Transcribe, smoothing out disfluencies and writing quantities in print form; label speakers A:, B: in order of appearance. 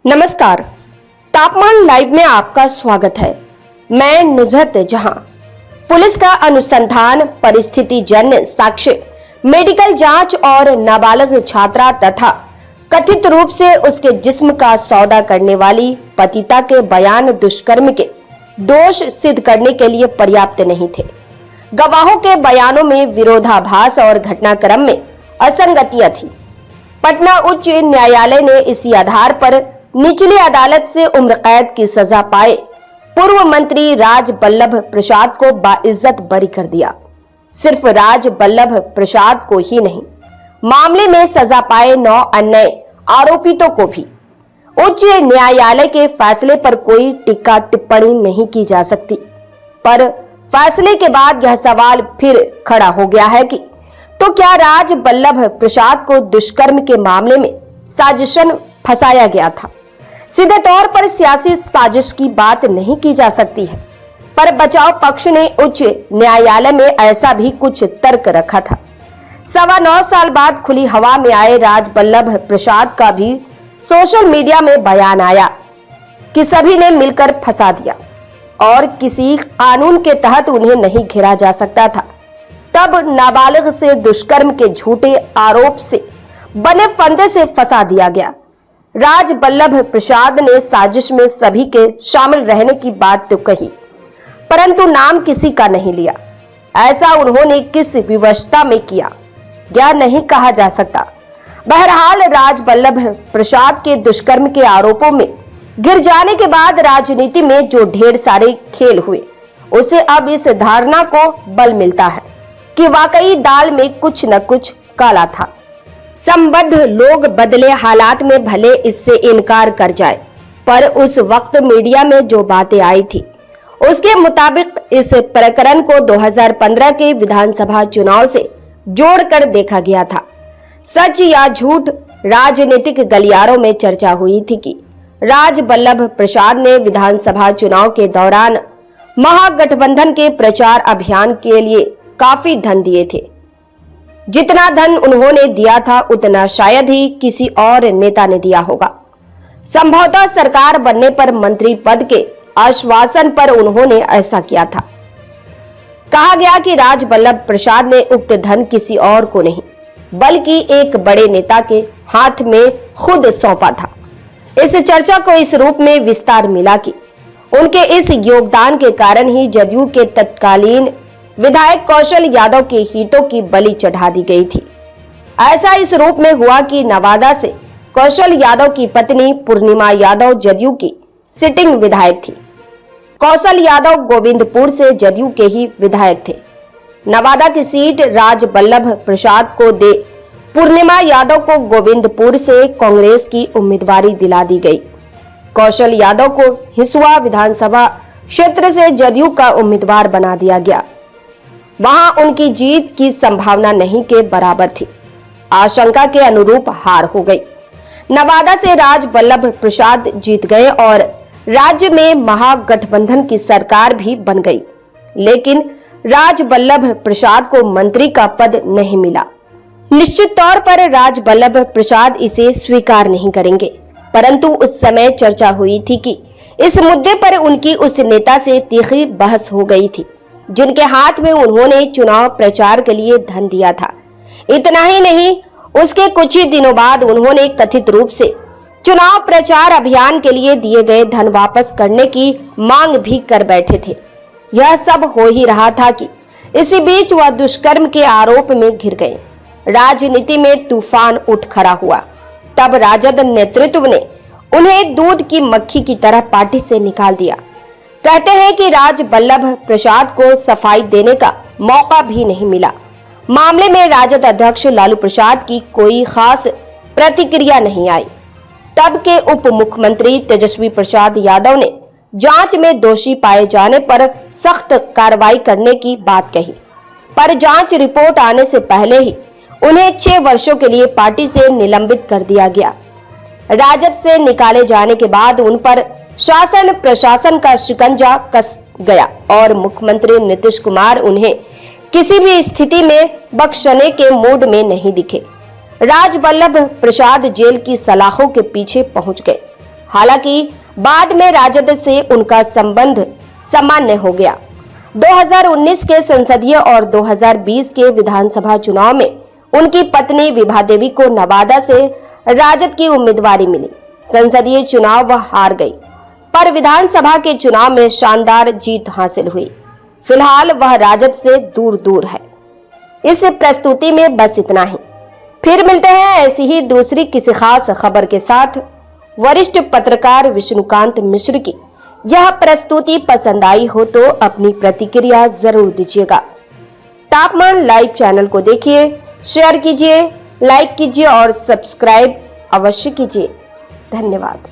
A: नमस्कार, तापमान लाइव में आपका स्वागत है। मैं नुजरत जहां। पुलिस का अनुसंधान, परिस्थिति जन्य साक्ष्य, मेडिकल जांच और नाबालिग छात्रा तथा कथित रूप से उसके जिस्म का सौदा करने वाली पतिता के बयान दुष्कर्म के दोष सिद्ध करने के लिए पर्याप्त नहीं थे। गवाहों के बयानों में विरोधाभास और घटनाक्रम में असंगतियां थी। पटना उच्च न्यायालय ने इसी आधार पर निचली अदालत से उम्र कैद की सजा पाए पूर्व मंत्री राज बल्लभ प्रसाद को बाइज्जत बरी कर दिया। सिर्फ राज बल्लभ प्रसाद को ही नहीं, मामले में सजा पाए 9 अन्य आरोपितों को भी। उच्च न्यायालय के फैसले पर कोई टीका टिप्पणी नहीं की जा सकती, पर फैसले के बाद यह सवाल फिर खड़ा हो गया है कि तो क्या राज बल्लभ प्रसाद को दुष्कर्म के मामले में साजिशन फंसाया गया था? सीधे तौर पर सियासी साजिश की बात नहीं की जा सकती है, पर बचाव पक्ष ने उच्च न्यायालय में ऐसा भी कुछ तर्क रखा था। 9.25 साल बाद खुली हवा में आए राज बल्लभ प्रसाद का भी सोशल मीडिया में बयान आया कि सभी ने मिलकर फंसा दिया और किसी कानून के तहत उन्हें नहीं घेरा जा सकता था। तब नाबालिग से दुष्कर्म के झूठे आरोप से बने फंदे से फंसा दिया गया। राज बल्लभ प्रसाद ने साजिश में सभी के शामिल रहने की बात तो कही, परंतु नाम किसी का नहीं लिया। ऐसा उन्होंने किस विवशता में किया, यह नहीं कहा जा सकता। बहरहाल राज बल्लभ प्रसाद के दुष्कर्म के आरोपों में घिर जाने के बाद राजनीति में जो ढेर सारे खेल हुए, उसे अब इस धारणा को बल मिलता है कि वाकई दाल में कुछ न कुछ काला था। संबद्ध लोग बदले हालात में भले इससे इनकार कर जाए, पर उस वक्त मीडिया में जो बातें आई थी उसके मुताबिक इस प्रकरण को 2015 के विधानसभा चुनाव से जोड़कर देखा गया था। सच या झूठ, राजनीतिक गलियारों में चर्चा हुई थी कि राज बल्लभ प्रसाद ने विधानसभा चुनाव के दौरान महागठबंधन के प्रचार अभियान के लिए काफी धन दिए थे। जितना धन उन्होंने दिया था उतना शायद ही किसी और नेता ने दिया होगा। संभवतः सरकार बनने पर मंत्री पद के आश्वासन पर उन्होंने ऐसा किया था। कहा गया कि राज बल्लभ प्रसाद ने उक्त धन किसी और को नहीं, बल्कि एक बड़े नेता के हाथ में खुद सौंपा था। इस चर्चा को इस रूप में विस्तार मिला कि उनके इस योगदान के कारण ही जदयू के तत्कालीन विधायक कौशल यादव के हितों की बलि चढ़ा दी गई थी। ऐसा इस रूप में हुआ कि नवादा से कौशल यादव की पत्नी पूर्णिमा यादव जदयू की सिटिंग विधायक थी। कौशल यादव गोविंदपुर से जदयू के ही विधायक थे। नवादा की सीट राज बल्लभ प्रसाद को दे पूर्णिमा यादव को गोविंदपुर से कांग्रेस की उम्मीदवारी दिला दी गई। कौशल यादव को हिसुआ विधानसभा क्षेत्र से जदयू का उम्मीदवार बना दिया गया। वहां उनकी जीत की संभावना नहीं के बराबर थी। आशंका के अनुरूप हार हो गई। नवादा से राज बल्लभ प्रसाद जीत गए और राज्य में महागठबंधन की सरकार भी बन गई, लेकिन राज बल्लभ प्रसाद को मंत्री का पद नहीं मिला। निश्चित तौर पर राज बल्लभ प्रसाद इसे स्वीकार नहीं करेंगे, परंतु उस समय चर्चा हुई थी कि इस मुद्दे पर उनकी उस नेता से तीखी बहस हो गई थी जिनके हाथ में उन्होंने चुनाव प्रचार के लिए धन दिया था। इतना ही नहीं, उसके कुछ ही दिनों बाद उन्होंने कथित रूप से चुनाव प्रचार अभियान के लिए दिए गए धन वापस करने की मांग भी कर बैठे थे। यह सब हो ही रहा था कि इसी बीच वह दुष्कर्म के आरोप में घिर गए। राजनीति में तूफान उठ खड़ा हुआ। तब राजद नेतृत्व ने उन्हें दूध की मक्खी की तरह पार्टी से निकाल दिया। कहते हैं कि राज बल्लभ प्रसाद को सफाई देने का मौका भी नहीं मिला। मामले में राजद अध्यक्ष लालू प्रसाद की कोई खास प्रतिक्रिया नहीं आई। तब के उप मुख्यमंत्री तेजस्वी प्रसाद यादव ने जांच में दोषी पाए जाने पर सख्त कार्रवाई करने की बात कही, पर जांच रिपोर्ट आने से पहले ही उन्हें 6 वर्षों के लिए पार्टी से निलंबित कर दिया गया। राजद से निकाले जाने के बाद उन पर शासन प्रशासन का शिकंजा कस गया और मुख्यमंत्री नीतीश कुमार उन्हें किसी भी स्थिति में बख्शने के मूड में नहीं दिखे। राज बल्लभ प्रसाद जेल की सलाखों के पीछे पहुंच गए। हालांकि बाद में राजद से उनका संबंध सामान्य हो गया। 2019 के संसदीय और 2020 के विधानसभा चुनाव में उनकी पत्नी विभा देवी को नवादा से राजद की उम्मीदवारी मिली। संसदीय चुनाव वह हार गई, पर विधानसभा के चुनाव में शानदार जीत हासिल हुई। फिलहाल वह राजद से दूर दूर है। इस प्रस्तुति में बस इतना ही। फिर मिलते हैं ऐसी ही दूसरी किसी खास खबर के साथ। वरिष्ठ पत्रकार विष्णुकांत मिश्र की यह प्रस्तुति पसंद आई हो तो अपनी प्रतिक्रिया जरूर दीजिएगा। तापमान लाइव चैनल को देखिए, शेयर कीजिए, लाइक कीजिए और सब्सक्राइब अवश्य कीजिए। धन्यवाद।